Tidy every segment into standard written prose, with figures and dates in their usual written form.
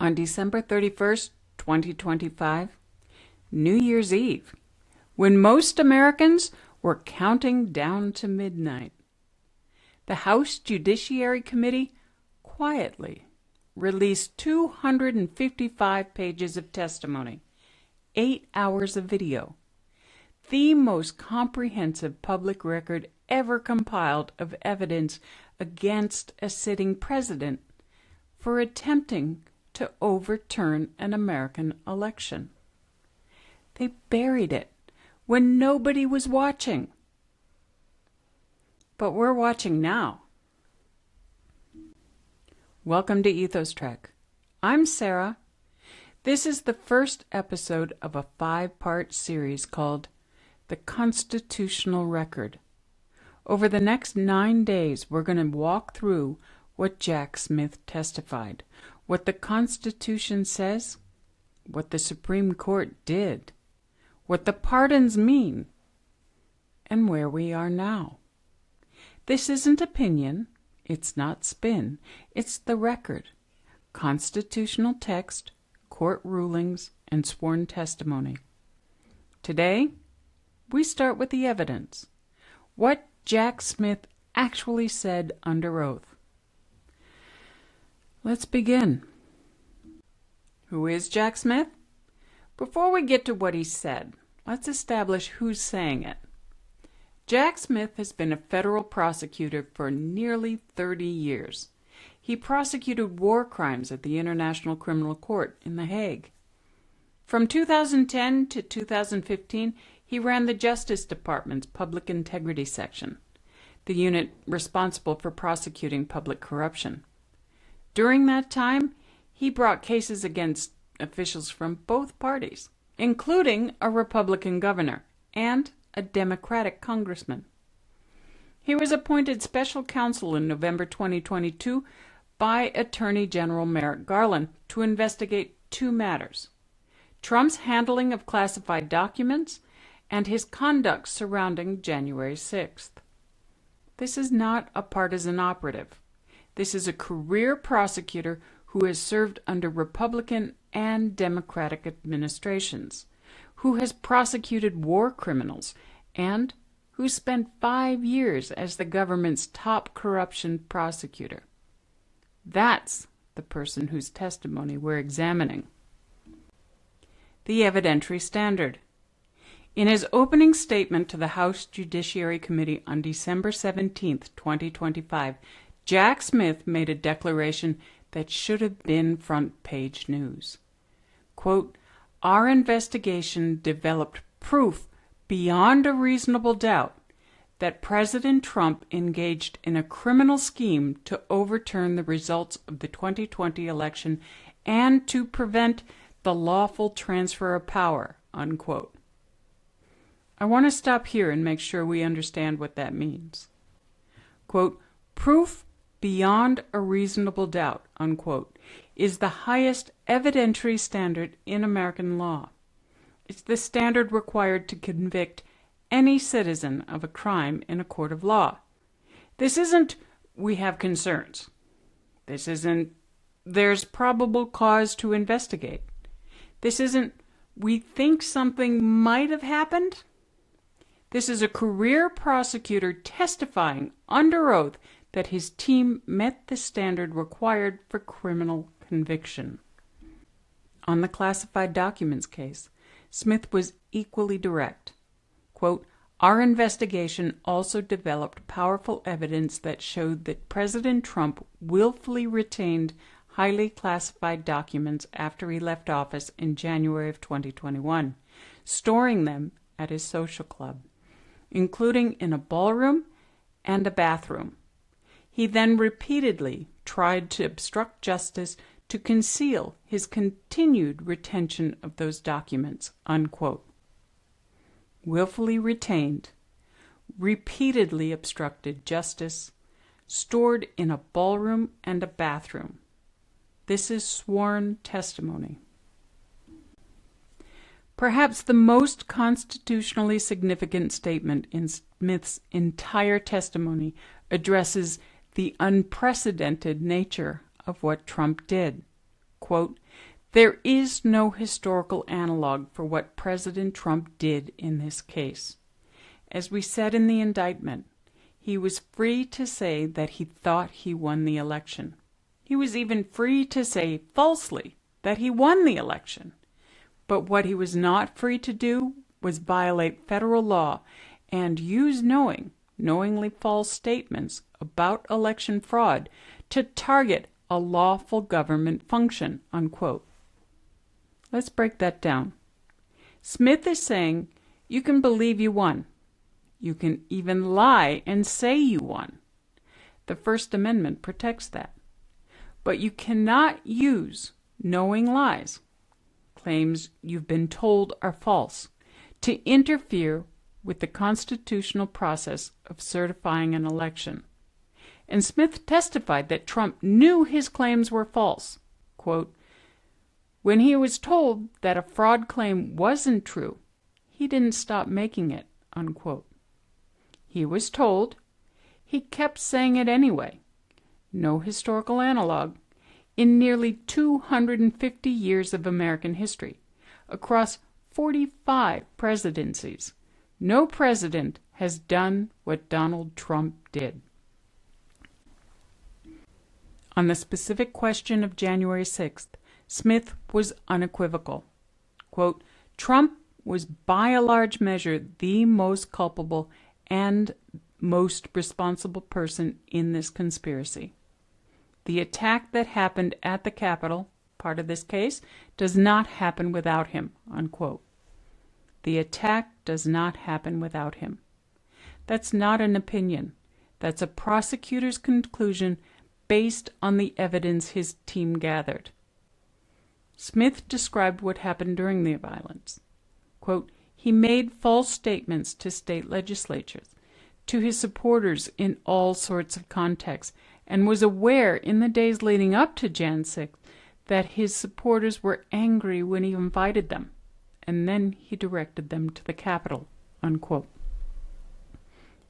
On December 31st, 2025, New Year's Eve, when most Americans were counting down to midnight, the House Judiciary Committee quietly released 255 pages of testimony, 8 hours of video, the most comprehensive public record ever compiled of evidence against a sitting president for attempting to overturn an American election. They buried it when nobody was watching. But we're watching now. Welcome to Ethos Trek. I'm Sarah. This is the first episode of a 5-part series called The Constitutional Record. Over the next 9 days, we're going to walk through what Jack Smith testified, what the Constitution says, what the Supreme Court did, what the pardons mean, and where we are now. This isn't opinion, it's not spin, it's the record, constitutional text, court rulings, and sworn testimony. Today, we start with the evidence, what Jack Smith actually said under oath. Let's begin. Who is Jack Smith? Before we get to what he said, let's establish who's saying it. Jack Smith has been a federal prosecutor for nearly 30 years. He prosecuted war crimes at the International Criminal Court in The Hague. From 2010 to 2015, he ran the Justice Department's Public Integrity Section, the unit responsible for prosecuting public corruption. During that time, he brought cases against officials from both parties, including a Republican governor and a Democratic congressman. He was appointed Special Counsel in November 2022 by Attorney General Merrick Garland to investigate 2 matters: Trump's handling of classified documents and his conduct surrounding January 6th. This is not a partisan operative. This is a career prosecutor who has served under Republican and Democratic administrations, who has prosecuted war criminals, and who spent 5 years as the government's top corruption prosecutor. That's the person whose testimony we're examining. The evidentiary standard. In his opening statement to the House Judiciary Committee on December 17, 2025, Jack Smith made a declaration that should have been front-page news. Quote, "Our investigation developed proof beyond a reasonable doubt that President Trump engaged in a criminal scheme to overturn the results of the 2020 election and to prevent the lawful transfer of power," unquote. I want to stop here and make sure we understand what that means. Quote, "Proof beyond a reasonable doubt," unquote, is the highest evidentiary standard in American law. It's the standard required to convict any citizen of a crime in a court of law. This isn't, "we have concerns." This isn't, "there's probable cause to investigate." This isn't, "we think something might have happened." This is a career prosecutor testifying under oath that his team met the standard required for criminal conviction. On the classified documents case, Smith was equally direct. Quote, "Our investigation also developed powerful evidence that showed that President Trump willfully retained highly classified documents after he left office in January of 2021, storing them at his social club, including in a ballroom and a bathroom. He then repeatedly tried to obstruct justice to conceal his continued retention of those documents," unquote. Willfully retained, repeatedly obstructed justice, stored in a ballroom and a bathroom. This is sworn testimony. Perhaps the most constitutionally significant statement in Smith's entire testimony addresses the unprecedented nature of what Trump did. Quote, There is no historical analog for what President Trump did in this case. As we said in the indictment, he was free to say that he thought he won the election. He was even free to say falsely that he won the election. But what he was not free to do was violate federal law and use knowingly false statements about election fraud to target a lawful government function, unquote. Let's break that down. Smith is saying you can believe you won. You can even lie and say you won. The First Amendment protects that. But you cannot use knowing lies, claims you've been told are false, to interfere with the constitutional process of certifying an election. And Smith testified that Trump knew his claims were false. Quote, when he was told that a fraud claim wasn't true, he didn't stop making it, unquote. He was told, he kept saying it anyway. No historical analog. In nearly 250 years of American history, across 45 presidencies, no president has done what Donald Trump did. On the specific question of January 6th, Smith was unequivocal. Quote, Trump was by a large measure the most culpable and most responsible person in this conspiracy. The attack that happened at the Capitol, part of this case, does not happen without him, unquote. The attack does not happen without him. That's not an opinion. That's a prosecutor's conclusion based on the evidence his team gathered. Smith described what happened during the violence. Quote, he made false statements to state legislatures, to his supporters in all sorts of contexts, and was aware in the days leading up to Jan 6th that his supporters were angry when he invited them, and then he directed them to the Capitol, unquote.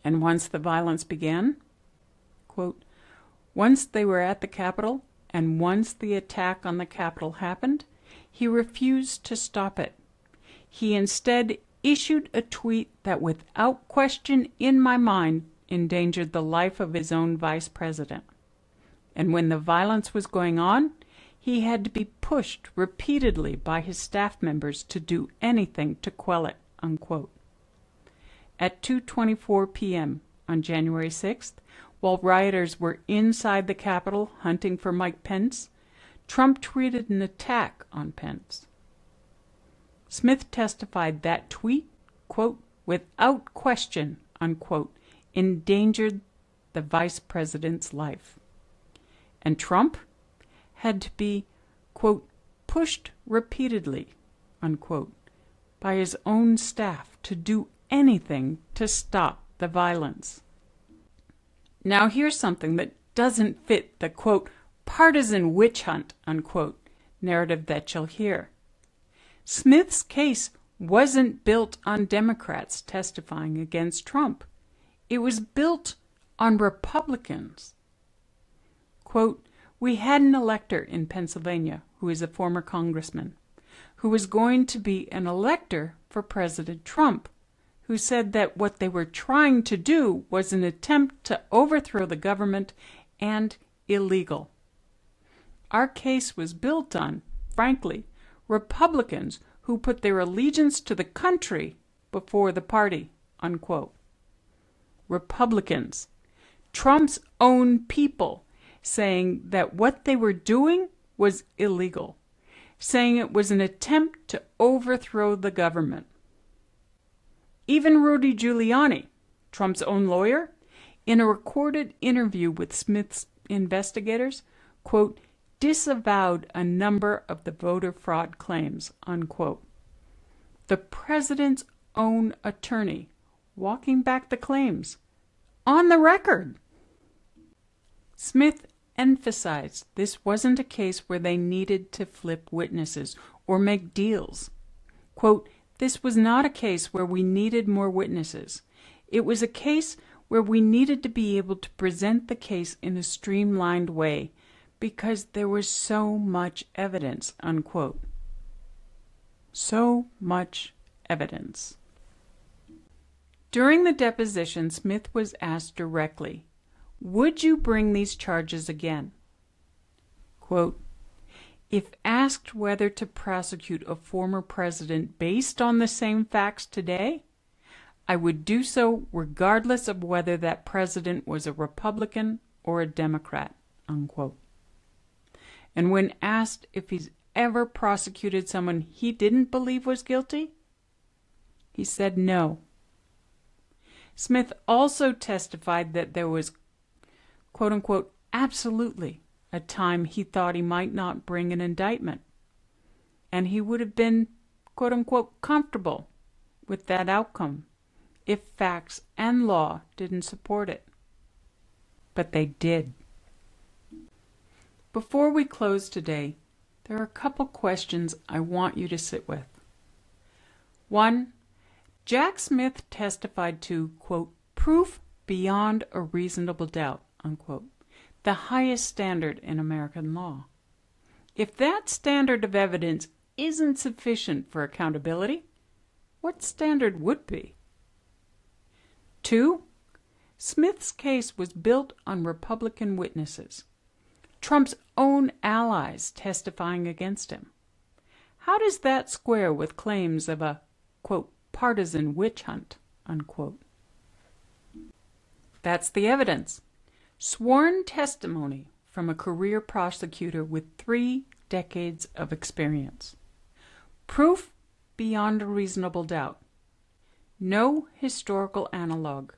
And once the violence began, quote, once they were at the Capitol and once the attack on the Capitol happened, he refused to stop it. He instead issued a tweet that without question in my mind endangered the life of his own vice president. And when the violence was going on, he had to be pushed repeatedly by his staff members to do anything to quell it, unquote. At 2:24 p.m. on January 6th, while rioters were inside the Capitol hunting for Mike Pence, Trump tweeted an attack on Pence. Smith testified that tweet, quote, without question, unquote, endangered the vice president's life. And Trump had to be, quote, pushed repeatedly, unquote, by his own staff to do anything to stop the violence. Now here's something that doesn't fit the, quote, partisan witch hunt, unquote, narrative that you'll hear. Smith's case wasn't built on Democrats testifying against Trump. It was built on Republicans. Quote, we had an elector in Pennsylvania who is a former congressman, who was going to be an elector for President Trump, who said that what they were trying to do was an attempt to overthrow the government and illegal. Our case was built on, frankly, Republicans who put their allegiance to the country before the party, unquote. Republicans, Trump's own people, saying that what they were doing was illegal, saying it was an attempt to overthrow the government. Even Rudy Giuliani, Trump's own lawyer, in a recorded interview with Smith's investigators, quote, disavowed a number of the voter fraud claims, unquote. The president's own attorney walking back the claims on the record. Smith emphasized this wasn't a case where they needed to flip witnesses or make deals. Quote, this was not a case where we needed more witnesses. It was a case where we needed to be able to present the case in a streamlined way because there was so much evidence, unquote. So much evidence. During the deposition, Smith was asked directly, "Would you bring these charges again?" Quote, "If asked whether to prosecute a former president based on the same facts today, I would do so regardless of whether that president was a Republican or a Democrat," unquote. And when asked if he's ever prosecuted someone he didn't believe was guilty, he said no. Smith also testified that there was, quote unquote, absolutely a time he thought he might not bring an indictment, and he would have been, quote unquote, comfortable with that outcome if facts and law didn't support it. But they did. Before we close today, there are a couple questions I want you to sit with. 1. Jack Smith testified to, quote, proof beyond a reasonable doubt, unquote, the highest standard in American law. If that standard of evidence isn't sufficient for accountability, what standard would be? 2. Smith's case was built on Republican witnesses, Trump's own allies testifying against him. How does that square with claims of a, quote, partisan witch hunt, unquote? That's the evidence. Sworn testimony from a career prosecutor with 3 decades of experience. Proof beyond a reasonable doubt. No historical analog.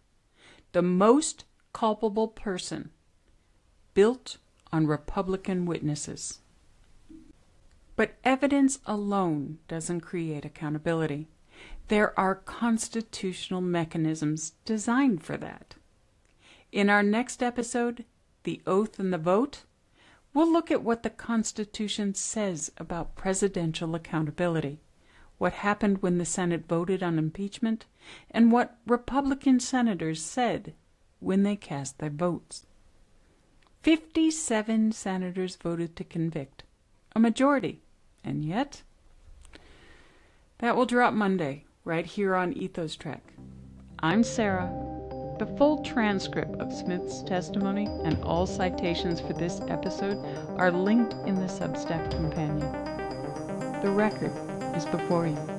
The most culpable person, built on Republican witnesses. But evidence alone doesn't create accountability. There are constitutional mechanisms designed for that. In our next episode, The Oath and the Vote, we'll look at what the Constitution says about presidential accountability, what happened when the Senate voted on impeachment, and what Republican senators said when they cast their votes. 57 senators voted to convict, a majority, and yet that will drop Monday, right here on Ethos Track. I'm Sarah. The full transcript of Smith's testimony and all citations for this episode are linked in the Substack companion. The record is before you.